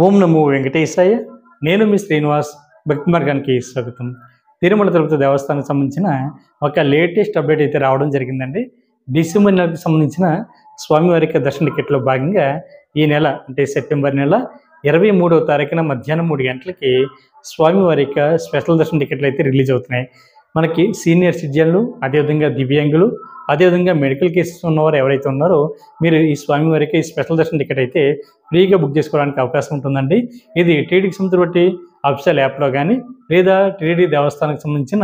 ఓం నమో వెంకటేశాయ. నేను మీ శ్రీనివాస్. భక్తి మార్గానికి స్వాగతం. తిరుమల తిరుపతి దేవస్థానానికి సంబంధించిన ఒక లేటెస్ట్ అప్డేట్ అయితే రావడం జరిగిందండి. డిసెంబర్ నెలకు సంబంధించిన స్వామివారి దర్శన టికెట్లో భాగంగా ఈ నెల అంటే సెప్టెంబర్ నెల 23వ తారీఖున మధ్యాహ్నం 3 గంటలకి స్వామివారి స్పెషల్ దర్శన టికెట్లు అయితే రిలీజ్ అవుతున్నాయి. మనకి సీనియర్ సిటిజన్లు, అదేవిధంగా దివ్యాంగులు, అదేవిధంగా మెడికల్ కేసెస్ ఉన్నవారు ఎవరైతే ఉన్నారో మీరు ఈ స్వామివారికి స్పెషల్ దర్శన టికెట్ అయితే ఫ్రీగా బుక్ చేసుకోవడానికి అవకాశం ఉంటుందండి. ఇది టీటీడీకి సంబంధించి అఫీషియల్ యాప్లో కానీ లేదా టీటీడీ దేవస్థానానికి సంబంధించిన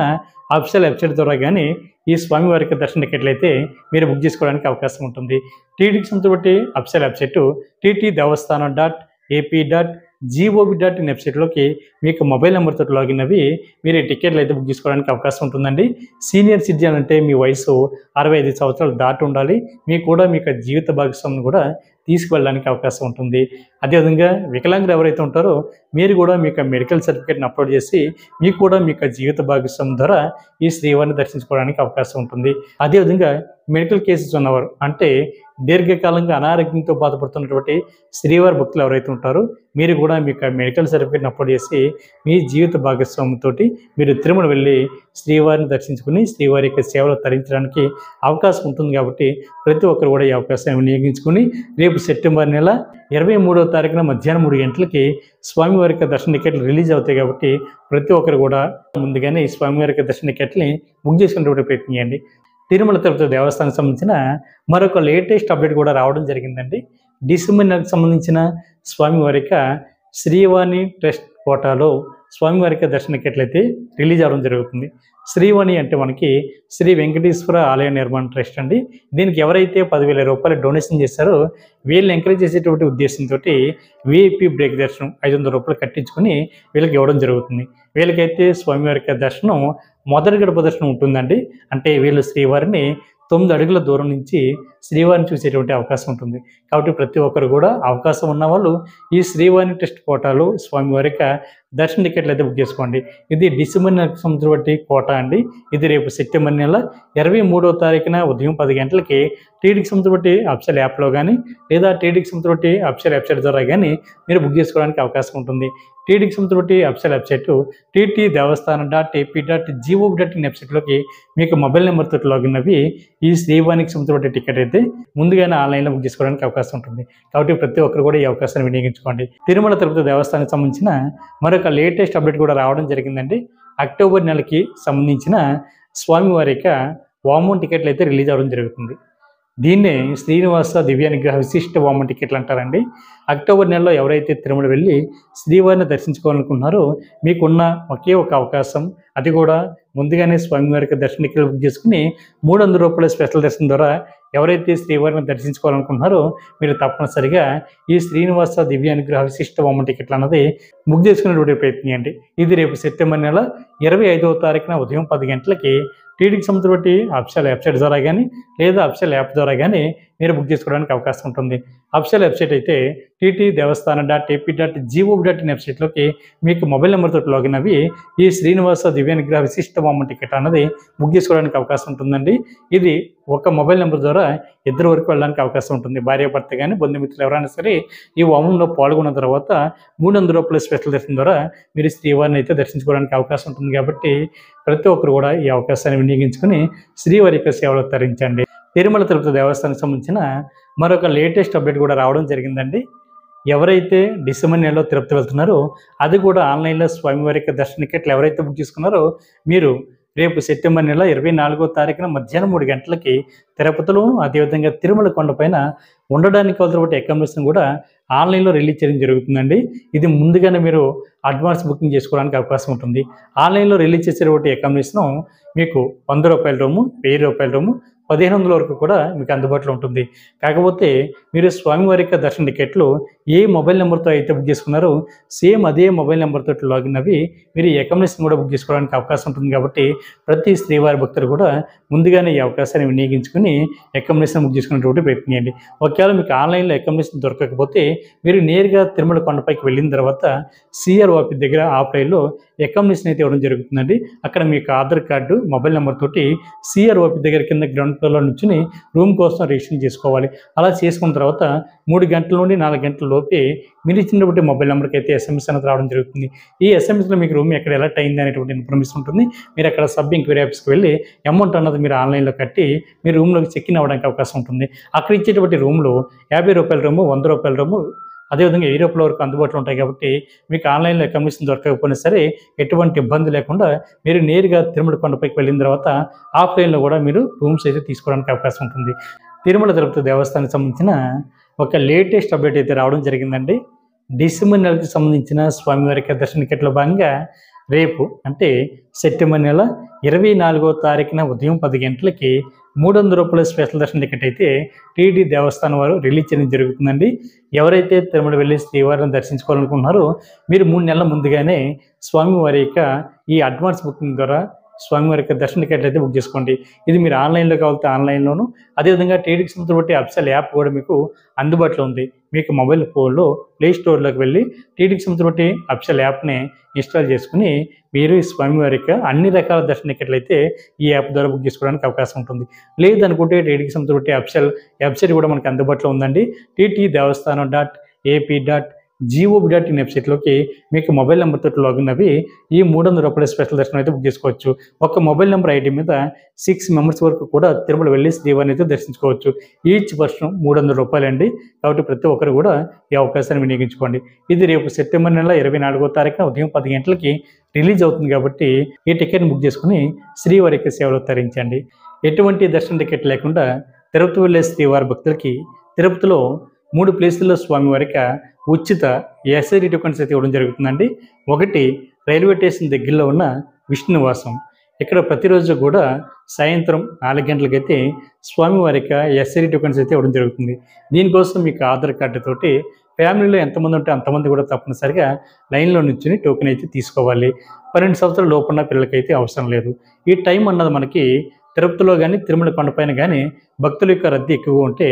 అఫీషియల్ వెబ్సైట్ ద్వారా కానీ ఈ స్వామివారికి దర్శన టికెట్లు అయితే మీరు బుక్ చేసుకోవడానికి అవకాశం ఉంటుంది. టీటీడీకి సంబంధించి అఫీషియల్ వెబ్సైట్ ttdevaస్థానం.ap.gov.in వెబ్సైట్లోకి మీకు మొబైల్ నెంబర్తో లాగిన్ అవి మీరు ఈ టికెట్లు అయితే బుక్ చేసుకోవడానికి అవకాశం ఉంటుందండి. సీనియర్ సిటిజన్ అంటే మీ వయసు 65 సంవత్సరాలు దాటి ఉండాలి. మీకు కూడా మీ జీవిత భాగస్వామిని కూడా తీసుకువెళ్ళడానికి అవకాశం ఉంటుంది. అదేవిధంగా వికలాంగులు ఎవరైతే ఉంటారో మీరు కూడా మీ మెడికల్ సర్టిఫికేట్ని అప్లోడ్ చేసి మీకు కూడా మీ జీవిత భాగస్వామి ద్వారా ఈ శ్రీవారిని దర్శించుకోవడానికి అవకాశం ఉంటుంది. అదేవిధంగా మెడికల్ కేసెస్ ఉన్నవారు అంటే దీర్ఘకాలంగా అనారోగ్యంతో బాధపడుతున్నటువంటి శ్రీవారి భక్తులు ఎవరైతే ఉంటారో మీరు కూడా మీ మెడికల్ సర్టిఫికేట్ని అప్లోడ్ చేసి మీ జీవిత భాగస్వామితో మీరు తిరుమల వెళ్ళి శ్రీవారిని దర్శించుకుని శ్రీవారి యొక్క సేవలు తరించడానికి అవకాశం ఉంటుంది. కాబట్టి ప్రతి ఒక్కరు కూడా ఈ అవకాశాన్ని వినియోగించుకుని రేపు సెప్టెంబర్ నెల 23వ తారీఖున మధ్యాహ్నం 3 గంటలకి స్వామివారి దర్శన టికెట్లు రిలీజ్ అవుతాయి. కాబట్టి ప్రతి ఒక్కరు కూడా ముందుగానే ఈ స్వామివారి దర్శన టికెట్ని బుక్ చేసుకునేటువంటి ప్రయత్నం చేయండి. తిరుమల తిరుపతి దేవస్థానానికి సంబంధించిన మరొక లేటెస్ట్ అప్డేట్ కూడా రావడం జరిగిందండి. డిసెంబర్ నెలకు సంబంధించిన స్వామివారి శ్రీవాణి ట్రస్ట్ కోటాలో స్వామివారి దర్శన టికెట్లు అయితే రిలీజ్ అవ్వడం జరుగుతుంది. శ్రీవాణి అంటే మనకి శ్రీ వెంకటేశ్వర ఆలయ నిర్మాణ ట్రస్ట్ అండి. దీనికి ఎవరైతే 10,000 రూపాయలు డొనేషన్ చేశారో వీళ్ళని ఎంకరేజ్ చేసేటువంటి ఉద్దేశంతో విఐపి బ్రేక్ దర్శనం 500 రూపాయలు కట్టించుకొని వీళ్ళకి ఇవ్వడం జరుగుతుంది. వీళ్ళకైతే స్వామివారి దర్శనం మొదటి గడప దర్శనం ఉంటుందండి. అంటే వీళ్ళు శ్రీవారిని 9 అడుగుల దూరం నుంచి శ్రీవారిని చూసేటువంటి అవకాశం ఉంటుంది. కాబట్టి ప్రతి ఒక్కరు కూడా అవకాశం ఉన్న వాళ్ళు ఈ శ్రీవాణి టెస్ట్ కోటాలో స్వామివారి దర్శన టికెట్లు అయితే బుక్ చేసుకోండి. ఇది డిసెంబర్ నెలకు సంబంధించిన కోటా అండి. ఇది రేపు సెప్టెంబర్ నెల 23వ తారీఖున ఉదయం 10 గంటలకి టీటీడీకి సంబంధించిన అఫీషియల్ యాప్లో కానీ లేదా టీటీడీకి సంబంధించిన అఫీషియల్ వెబ్సైట్ ద్వారా కానీ మీరు బుక్ చేసుకోవడానికి అవకాశం ఉంటుంది. టీటీడీకి సంబంధించిన అఫీషియల్ వెబ్సైట్ ttdevaస్థానం.ap.gov.in వెబ్సైట్లోకి మీకు మొబైల్ నెంబర్తో లాగిన్ అవి ఈ శ్రీవాణికి సంబంధించిన టికెట్ అయితే ముందుగానే ఆన్లైన్లో బుక్ చేసుకోవడానికి అవకాశం ఉంటుంది. కాబట్టి ప్రతి ఒక్కరు కూడా ఈ అవకాశాన్ని వినియోగించుకోండి. తిరుమల తిరుపతి దేవస్థానానికి సంబంధించిన మరొక లేటెస్ట్ అప్డేట్ కూడా రావడం జరిగిందండి. అక్టోబర్ నెలకి సంబంధించిన స్వామివారి వామన్ టికెట్లు అయితే రిలీజ్ అవ్వడం జరుగుతుంది. దీన్నే శ్రీనివాస దివ్యానుగ్రహ విశిష్ట వామన్ టికెట్లు అంటారండి. అక్టోబర్ నెలలో ఎవరైతే తిరుమల వెళ్ళి శ్రీవారిని దర్శించుకోవాలనుకుంటున్నారో మీకున్న ఒకే ఒక అవకాశం, అది కూడా ముందుగానే స్వామివారి దర్శన టికెట్లు బుక్ చేసుకుని 300 రూపాయల స్పెషల్ దర్శనం ద్వారా ఎవరైతే శ్రీవారిని దర్శించుకోవాలనుకుంటున్నారో మీరు తప్పనిసరిగా ఈ శ్రీనివాస దివ్యానుగ్రహ విశిష్ట వామన్ టికెట్లు అన్నది బుక్ చేసుకునేటువంటి ప్రయత్నం చేయండి. ఇది రేపు సెప్టెంబర్ నెల 25వ తారీఖున ఉదయం 10 గంటలకి టీటీడీకి సంబంధించిన అఫీషియల్ వెబ్సైట్ ద్వారా కానీ లేదా అఫీషియల్ యాప్ ద్వారా కానీ మీరు బుక్ చేసుకోవడానికి అవకాశం ఉంటుంది. అఫీషియల్ వెబ్సైట్ అయితే ttdevaస్థానం.ap.gov.in వెబ్సైట్లోకి మీకు మొబైల్ నెంబర్తో లాగిన్ అవి ఈ శ్రీనివాస దివ్యానుగ్రహ విశిష్ట వామన్ టికెట్ అన్నది బుక్ చేసుకోవడానికి అవకాశం ఉంటుందండి. ఇది ఒక మొబైల్ నెంబర్ ద్వారా ఇద్దరు వరకు వెళ్ళడానికి అవకాశం ఉంటుంది. భార్యాభర్త కానీ బంధుమిత్రులు ఎవరైనా సరే ఈ వామన్లో పాల్గొన్న తర్వాత 300 రూపాయల స్పెషల్ దర్శనం ద్వారా మీరు శ్రీవారిని అయితే దర్శించుకోవడానికి అవకాశం ఉంటుంది. కాబట్టి ప్రతి ఒక్కరు కూడా ఈ అవకాశాన్ని వినియోగించుకొని శ్రీవారి సేవలు తరించండి. తిరుమల తిరుపతి దేవస్థానానికి సంబంధించిన మరొక లేటెస్ట్ అప్డేట్ కూడా రావడం జరిగిందండి. ఎవరైతే డిసెంబర్ నెలలో తిరుపతి వెళ్తున్నారో అది కూడా ఆన్లైన్లో స్వామివారి దర్శన టికెట్లు ఎవరైతే బుక్ చేసుకున్నారో మీరు రేపు సెప్టెంబర్ నెల 24వ తారీఖున మధ్యాహ్నం 3 గంటలకి తిరుపతిలో అదేవిధంగా తిరుమల కొండపైన ఉండడానికి అవసరమైన అకామిడేషన్ కూడా ఆన్లైన్లో రిలీజ్ చేయడం జరుగుతుందండి. ఇది ముందుగానే మీరు అడ్వాన్స్ బుకింగ్ చేసుకోవడానికి అవకాశం ఉంటుంది. ఆన్లైన్లో రిలీజ్ చేసేటువంటి అకామిడేషన్ మీకు 100 రూపాయల రూము, 1000 రూపాయల రూము, 1500 వరకు కూడా మీకు అందుబాటులో ఉంటుంది. కాకపోతే మీరు స్వామివారి దర్శన టికెట్లు ఏ మొబైల్ నెంబర్తో అయితే బుక్ చేసుకున్నారో సేమ్ అదే మొబైల్ నెంబర్తో లాగిన్ అవి మీరు ఈ అకామిడేషన్ కూడా బుక్ చేసుకోవడానికి అవకాశం ఉంటుంది. కాబట్టి ప్రతి శ్రీవారి భక్తులు కూడా ముందుగానే ఈ అవకాశాన్ని వినియోగించుకుని అకామిడేషన్ బుక్ చేసుకునేటువంటి ప్రయత్నం చేయండి. ఒకవేళ మీకు ఆన్లైన్లో అకామిడేషన్ దొరకకపోతే మీరు నేరుగా తిరుమల కొండపైకి వెళ్ళిన తర్వాత సిఆర్ ఆఫీస్ దగ్గర ఆఫ్లైన్లో అకామిడేషన్ అయితే ఇవ్వడం జరుగుతుందండి. అక్కడ మీకు ఆధార్ కార్డు, మొబైల్ నెంబర్ తోటి సిఆర్ ఆఫీస్ దగ్గర కింద గ్రౌండ్ ఫ్లోర్లో నుంచుని రూమ్ కోసం రిజిస్ట్రేషన్ చేసుకోవాలి. అలా చేసుకున్న తర్వాత 3 గంటల నుండి 4 గంటల లోపే మీరు ఇచ్చినటువంటి మొబైల్ నెంబర్కి అయితే ఎస్ఎంఎస్ అనేది రావడం జరుగుతుంది. ఈ ఎస్ఎంఎస్లో మీకు రూమ్ ఎక్కడ ఎలర్ట్ అయింది అనేటువంటి ఇన్ఫర్మేషన్ ఉంటుంది. మీరు అక్కడ సబ్ ఎంక్వైరీ ఆఫీస్కి వెళ్ళి అమౌంట్ అన్నది మీరు ఆన్లైన్లో కట్టి మీరు రూమ్లోకి చెక్ ఇన్ అవ్వడానికి అవకాశం ఉంటుంది. అక్కడ ఇచ్చేటువంటి రూమ్లో ₹50 రూము, ₹100 రూము, అదేవిధంగా ₹1000 వరకు అందుబాటులో ఉంటాయి. కాబట్టి మీకు ఆన్లైన్లో అకామిడేషన్ దొరకకపోయినా సరే ఎటువంటి ఇబ్బంది లేకుండా మీరు నేరుగా తిరుమల కొండపైకి వెళ్ళిన తర్వాత ఆఫ్లైన్లో కూడా మీరు రూమ్స్ అయితే తీసుకోవడానికి అవకాశం ఉంటుంది. తిరుమల తిరుపతి దేవస్థానానికి సంబంధించిన ఒక లేటెస్ట్ అప్డేట్ అయితే రావడం జరిగిందండి. డిసెంబర్ నెలకి సంబంధించిన స్వామివారి యొక్క దర్శన టికెట్లో భాగంగా రేపు అంటే సెప్టెంబర్ నెల 24వ తారీఖున ఉదయం 10 గంటలకి ₹300 స్పెషల్ దర్శన టికెట్ అయితే టీటీడీ దేవస్థానం వారు రిలీజ్ చేయడం జరుగుతుందండి. ఎవరైతే తిరుమల వెళ్ళి శ్రీవారిని దర్శించుకోవాలనుకుంటున్నారో మీరు 3 నెలల ముందుగానే స్వామివారి యొక్క ఈ అడ్వాన్స్ బుకింగ్ ద్వారా స్వామివారి యొక్క దర్శన టికెట్లు అయితే బుక్ చేసుకోండి. ఇది మీరు ఆన్లైన్లో కావాలంటే ఆన్లైన్లోను, అదేవిధంగా టీటీడీకి సంబంధించిన అఫీషియల్ యాప్ కూడా మీకు అందుబాటులో ఉంది. మీకు మొబైల్ ఫోన్లో ప్లే స్టోర్లోకి వెళ్ళి టీటీడీకి సంబంధించిన అఫీషియల్ యాప్ని ఇన్స్టాల్ చేసుకుని మీరు ఈ స్వామివారి యొక్క అన్ని రకాల దర్శన టికెట్లు అయితే ఈ యాప్ ద్వారా బుక్ చేసుకోవడానికి అవకాశం ఉంటుంది. లేదనుకుంటే టీటీడీకి సంబంధించిన అఫీషియల్ వెబ్సైట్ కూడా మనకు అందుబాటులో ఉందండి. ttdevaస్థానం.ap.gov.in వెబ్సైట్లోకి మీకు మొబైల్ నెంబర్తో లాగిన్ అవి ఈ ₹300 స్పెషల్ దర్శనం అయితే బుక్ చేసుకోవచ్చు. ఒక మొబైల్ నెంబర్ ఐడి మీద 6 మెంబర్స్ వరకు కూడా తిరుమల వెళ్ళి శ్రీవారిని అయితే దర్శించుకోవచ్చు. ఈచ్ పర్సన్ ₹300 అండి. కాబట్టి ప్రతి ఒక్కరు కూడా ఈ అవకాశాన్ని వినియోగించుకోండి. ఇది రేపు సెప్టెంబర్ నెల 24వ తారీఖున ఉదయం 10 గంటలకి రిలీజ్ అవుతుంది. కాబట్టి ఈ టికెట్ని బుక్ చేసుకుని శ్రీవారి యొక్క సేవలో తరించండి. ఎటువంటి దర్శన టికెట్ లేకుండా తిరుపతి వెళ్ళే శ్రీవారి భక్తులకి తిరుపతిలో 3 ప్లేసుల్లో స్వామివారికి ఉచిత ఎస్ఐడి టోకెన్స్ అయితే ఇవ్వడం జరుగుతుందండి. ఒకటి రైల్వే స్టేషన్ దగ్గరలో ఉన్న విష్ణునివాసం. ఇక్కడ ప్రతిరోజు కూడా సాయంత్రం 4 గంటలకైతే స్వామివారికి ఎస్ఐడి టోకెన్స్ అయితే ఇవ్వడం జరుగుతుంది. దీనికోసం మీకు ఆధార్ కార్డు తోటి ఫ్యామిలీలో ఎంతమంది ఉంటే అంతమంది కూడా తప్పనిసరిగా లైన్లో నుంచుని టోకెన్ అయితే తీసుకోవాలి. 12 సంవత్సరాల లోపున్న పిల్లలకైతే అవసరం లేదు. ఈ టైం అన్నది మనకి తిరుపతిలో కానీ తిరుమల కొండపైన కానీ భక్తుల యొక్క రద్దీ ఎక్కువగా ఉంటే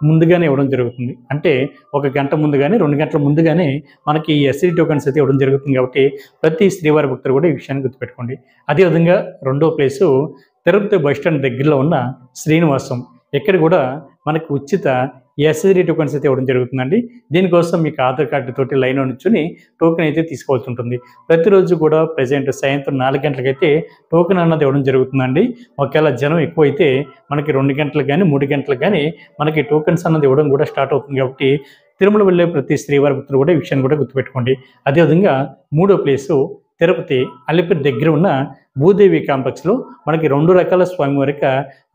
ముందుగానే ఇవ్వడం జరుగుతుంది. అంటే 1 గంట ముందు కానీ 2 గంటల ముందుగానే మనకి ఈ ఎస్ఐడి టోకెన్స్ అయితే ఇవ్వడం జరుగుతుంది. కాబట్టి ప్రతి శ్రీవారి భక్తులు కూడా ఈ విషయాన్ని గుర్తుపెట్టుకోండి. అదేవిధంగా రెండో ప్లేసు తిరుపతి బస్టాండ్ దగ్గరలో ఉన్న శ్రీనివాసం. ఇక్కడ కూడా మనకి ఉచిత ఎస్ఐడి టోకెన్స్ అయితే ఇవ్వడం జరుగుతుందండి. దీనికోసం మీకు ఆధార్ కార్డు తోటి లైన్లో నుంచుని టోకెన్ అయితే తీసుకోవాల్సి ఉంటుంది. ప్రతిరోజు కూడా ప్రజెంట్ సాయంత్రం 4 గంటలకైతే టోకెన్ అన్నది ఇవ్వడం జరుగుతుందండి. ఒకవేళ జనం ఎక్కువైతే మనకి 2 గంటలకు కానీ 3 గంటలకు కానీ మనకి టోకెన్స్ అన్నది ఇవ్వడం కూడా స్టార్ట్ అవుతుంది. కాబట్టి తిరుమల వెళ్ళే ప్రతి శ్రీవారి భక్తులు కూడా ఈ విషయాన్ని కూడా గుర్తుపెట్టుకోండి. అదేవిధంగా మూడో ప్లేసు తిరుపతి అలిపిరి దగ్గర ఉన్న భూదేవి కాంప్లెక్స్లో మనకి 2 రకాల స్వామివారిక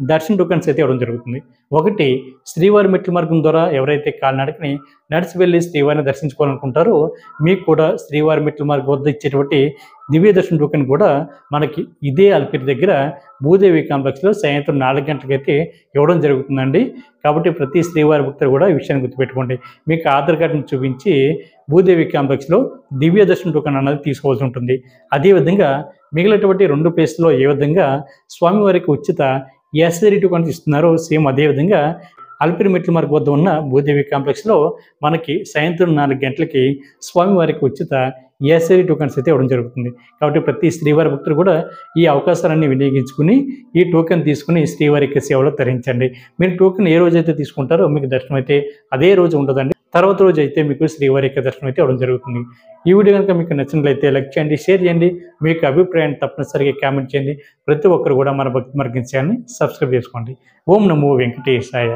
దర్శన టోకెన్స్ అయితే ఇవ్వడం జరుగుతుంది. ఒకటి శ్రీవారి మెట్ల మార్గం ద్వారా ఎవరైతే కాలినడకని నడిచి వెళ్ళి శ్రీవారిని దర్శించుకోవాలనుకుంటారో మీకు కూడా శ్రీవారి మెట్ల మార్గం వద్ద ఇచ్చేటువంటి దివ్య దర్శన టోకెన్ కూడా మనకి ఇదే అలిపిరి దగ్గర భూదేవి కాంప్లెక్స్లో సాయంత్రం 4 గంటలకైతే ఇవ్వడం జరుగుతుందండి. కాబట్టి ప్రతి శ్రీవారి భక్తులు కూడా ఈ విషయాన్ని గుర్తుపెట్టుకోండి. మీకు ఆధార్ కార్డుని చూపించి భూదేవి కాంప్లెక్స్లో దివ్య దర్శన టోకెన్ అన్నది తీసుకోవాల్సి ఉంటుంది. అదేవిధంగా మిగిలినటువంటి 2 ప్లేస్లో ఏ విధంగా స్వామివారికి ఉచిత ఎస్ఐడి టోకెన్స్ ఇస్తున్నారో సేమ్ అదేవిధంగా అలిపిరి మెట్ల మార్గం వద్ద ఉన్న భూదేవి కాంప్లెక్స్లో మనకి సాయంత్రం 4 గంటలకి స్వామివారికి ఉచిత ఎస్ఐడి టోకెన్స్ అయితే ఇవ్వడం జరుగుతుంది. కాబట్టి ప్రతి శ్రీవారి భక్తులు కూడా ఈ అవకాశాలన్నీ వినియోగించుకుని ఈ టోకెన్ తీసుకుని శ్రీవారికి సేవలో తరించండి. మీరు టోకెన్ ఏ రోజైతే తీసుకుంటారో మీకు దర్శనం అయితే అదే రోజు ఉంటుందండి. తర్వాత రోజు అయితే మీకు శ్రీవారి యొక్క దర్శనం అయితే ఇవ్వడం జరుగుతుంది. ఈ వీడియో కనుక మీకు నచ్చినట్లయితే లైక్ చేయండి, షేర్ చేయండి. మీ యొక్క అభిప్రాయాన్ని తప్పనిసరిగా కామెంట్ చేయండి. ప్రతి ఒక్కరు కూడా మన భక్తి మార్గం ఛానల్ని సబ్స్క్రైబ్ చేసుకోండి. ఓం నమో వెంకటేశాయ.